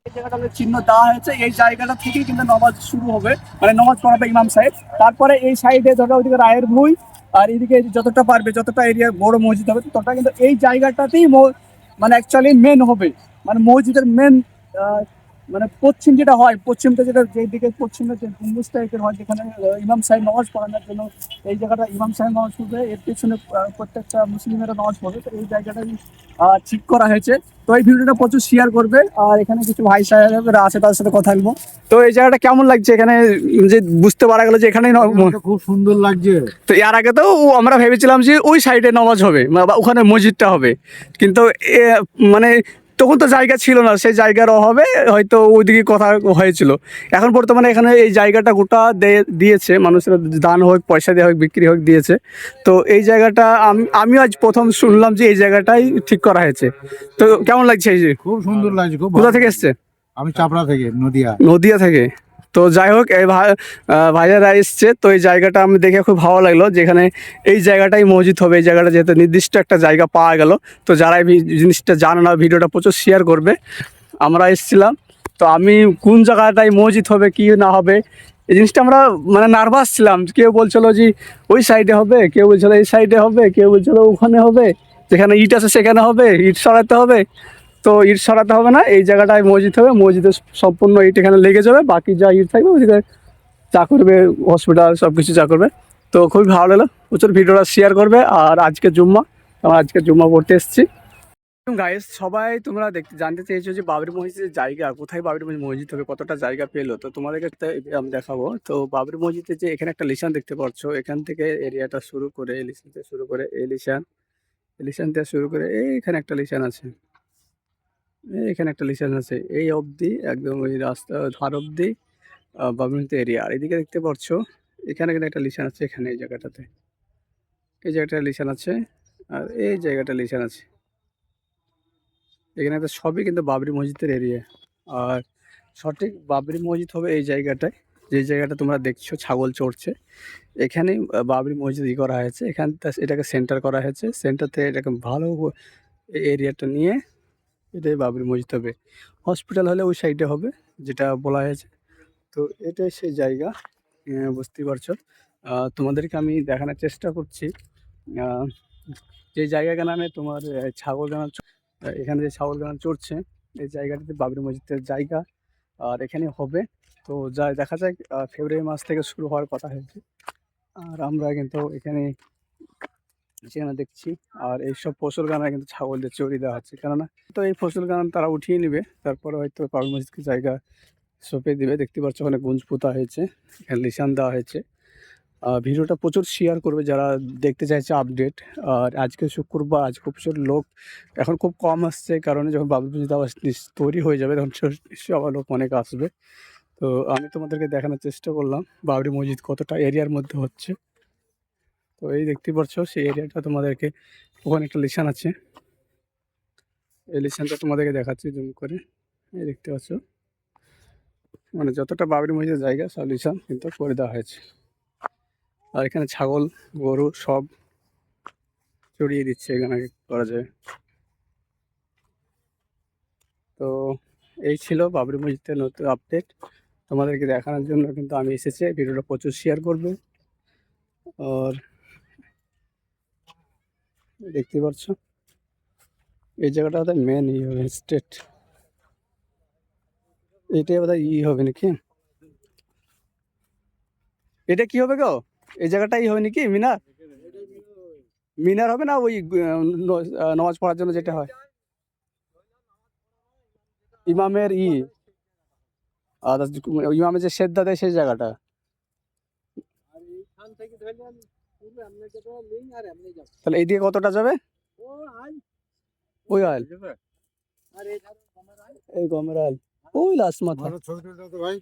এই জায়গাটা চিহ্ন দেওয়া হয়েছে, এই জায়গাটা থেকেই কিন্তু নামাজ শুরু হবে, মানে নামাজ পড়াবে ইমাম সাহেব। তারপরে এই সাইডে ধরো ওইদিকে রায়ের ভুঁই, আর এইদিকে যতটা পারবে, যতটা এরিয়া বড় মসজিদ হবে ততটা কিন্তু এই জায়গাটাতেই মানে অ্যাকচুয়ালি মেন হবে, মানে মসজিদের মেন মানে পশ্চিম যেটা হয়, পশ্চিমটা যেটা যেদিকে পশ্চিমে যে গম্বুজ টাইপের হয়, যেখানে ইমাম সাহেব নামাজ পড়ানোর জন্য এই জায়গাটা ইমাম সাহেব নামাজ পড়বে, এর পেছনে প্রত্যেকটা মুসলিমেরা নামাজ পড়বে। তো এই জায়গাটাই ঠিক করা হয়েছে। তো এই ভিডিওটা প্রচুর শেয়ার করবে, আর এখানে কিছু ভাই সাহেবরা আছে তাদের সাথে কথা বলবো। তো এই জায়গাটা কেমন লাগছে এখানে, যে বুঝতে পারা গেল যে এখানেই খুব সুন্দর লাগছে। তো এর আগে তো আমরা ভেবেছিলাম যে ওই সাইডে নামাজ হবে বা ওখানে মসজিদটা হবে, কিন্তু মানে তখন তো জায়গা ছিল না, সেই জায়গার অভাবে হয়তো ওইদিকে কথা হয়েছিল। এখন বর্তমানে এখানে এই জায়গাটা গোটা দিয়েছে, মানুষের দান হোক, পয়সা দেওয়া হোক, বিক্রি হোক, দিয়েছে। তো এই জায়গাটা আমিও আজ প্রথম শুনলাম যে এই জায়গাটাই ঠিক করা হয়েছে। তো কেমন লাগছে এই যে? খুব সুন্দর লাগছে। খুব কোথা থেকে এসছে? আমি চাপড়া থেকে, নদিয়া। নদিয়া থেকে। তো যাই হোক, এই ভাইয়ারা এসছে, তো এই জায়গাটা আমি দেখে খুব ভালো লাগলো, যেখানে এই জায়গাটাই মসজিদ হবে। এই জায়গাটা যেহেতু নির্দিষ্ট একটা জায়গা পাওয়া গেল, তো যারা এই জিনিসটা জানে না ভিডিওটা প্রচুর শেয়ার করবে। আমরা এসেছিলাম, তো আমি কোন জায়গাটায় মসজিদ হবে কি না হবে এই জিনিসটা আমরা মানে নার্ভাস ছিলাম। কেউ বলছিল যে ওই সাইডে হবে, কেউ বলছিল এই সাইডে হবে, কেউ বলছিল ওখানে হবে, যেখানে ইট আছে সেখানে হবে, ইট সরাতে হবে। তো ইট সরাতে হবে না, এই জায়গাটায় মসজিদ হবে, মসজিদে সম্পূর্ণ ইট এখানে লেগে যাবে, বাকি যা ইট থাকবে ওইদিকে চা করবে, হসপিটাল সব কিছু চা করবে। তো খুবই ভালো লাগলো, প্রচুর ভিডিওটা শেয়ার করবে। আর আজকে জুম্মা, আমরা আজকে জুম্মা পড়তে এসেছি। গাইস, সবাই তোমরা জানতে চেয়েছো যে বাবরি মসজিদের জায়গা কোথায়, বাবরি মসজিদ হবে, কতটা জায়গা পেলো। তো তোমাদেরকে আমি দেখাবো। তো বাবরি মসজিদে যে এখানে একটা লিশান দেখতে পাচ্ছ, এখান থেকে এরিয়াটা শুরু করে, লিশান থেকে শুরু করে এই লিশান, লিশান থেকে শুরু করে এখানে একটা লিশান আছে, এখানে একটা লিশান আছে, এই অবধি একদম ওই রাস্তা ধার অবধি বাবরিমতি এরিয়া। আর এদিকে দেখতে পাচ্ছ এখানে কিন্তু একটা লিশান আছে, এখানে এই জায়গাটাতে, এই জায়গাটা লিশান আছে, আর এই জায়গাটা লিশান আছে। এখানে তো সবই কিন্তু বাবরি মসজিদের এরিয়া। আর সঠিক বাবরি মসজিদ হবে এই জায়গাটায়, যে জায়গাটা তোমরা দেখছো ছাগল চড়ছে, এখানেই বাবরি মসজিদ করা হয়েছে। এখানটা এটাকে সেন্টার করা হয়েছে, সেন্টার থেকে এটাকে ভালো এরিয়াটা নিয়ে এটাই বাবরি মসজিদ হবে। হসপিটাল হলে ওই সাইডে হবে, যেটা বলা হয়েছে। তো এটাই সেই জায়গা, বুঝতেই পারছো। তোমাদেরকে আমি দেখানোর চেষ্টা করছি যে জায়গাটার নামে তোমার ছাগলদানা, এখানে যে ছাগলদানা চড়ছে, এই জায়গাটাতে বাবরি মসজিদের জায়গা, আর এখানে হবে। তো যা দেখা যায় ফেব্রুয়ারি মাস থেকে শুরু হওয়ার কথা হয়েছে, আর আমরা কিন্তু এখানে সেখানে দেখছি। আর এইসব ফসল গানা কিন্তু ছাগলদের চড়িয়ে দেওয়া হচ্ছে, কেননা তো এই ফসল গানা তারা উঠিয়ে নেবে, তারপরে হয়তো বাবরি মসজিদকে জায়গা সঁপে দেবে। দেখতে পাচ্ছ ওখানে গুঞ্জ পোতা হয়েছে, এখানে লিশান দেওয়া হয়েছে। ভিডিওটা প্রচুর শেয়ার করবে যারা দেখতে চাইছে আপডেট। আর আজকে শুক্রবার, আজ খুব প্রচুর লোক এখন খুব কম আসছে, কারণ যখন বাবরি মসজিদ আবার তৈরি হয়ে যাবে তখন নিশ্চয়ই আবার লোক অনেক আসবে। তো আমি তোমাদেরকে দেখানোর চেষ্টা করলাম বাবরি মসজিদ কতটা এরিয়ার মধ্যে হচ্ছে। তো এই দেখতে পাচ্ছ সেই এরিয়াটা তোমাদেরকে, ওখানে একটা লিশান আছে, এই লিশানটা তোমাদেরকে দেখাচ্ছি জুম করে। এই দেখতে পাচ্ছ, মানে যতটা বাবরি মসজিদের জায়গা সব লিশান কিন্তু করে দেওয়া হয়েছে। আর এখানে ছাগল গরু সব চড়িয়ে দিচ্ছে, এখানে করা যায়। তো এই ছিল বাবরি মসজিদের নতুন আপডেট, তোমাদেরকে দেখানোর জন্য কিন্তু আমি এসেছি। ভিডিওটা প্রচুর শেয়ার করবে। আর দেখতে পাচ্ছ এই জায়গাটা বোধহয় মেন ই হবে, স্টেট, এটাই বোধহয় ই হবে নাকি, এটা কি হবে গো, এই জায়গাটাই হবে নাকি মিনার, মিনার হবে না ওই নামাজ পড়ার জন্য যেটা হয় ইমামের আর ইমামের যে সেদ্ধা দেয় সেই জায়গাটা। তাহলে এইদিকে কতটা যাবে? ওই আইল, এই গমের আইল, ওই লাস্ট মাথা। ছবি তুলতে ভাই।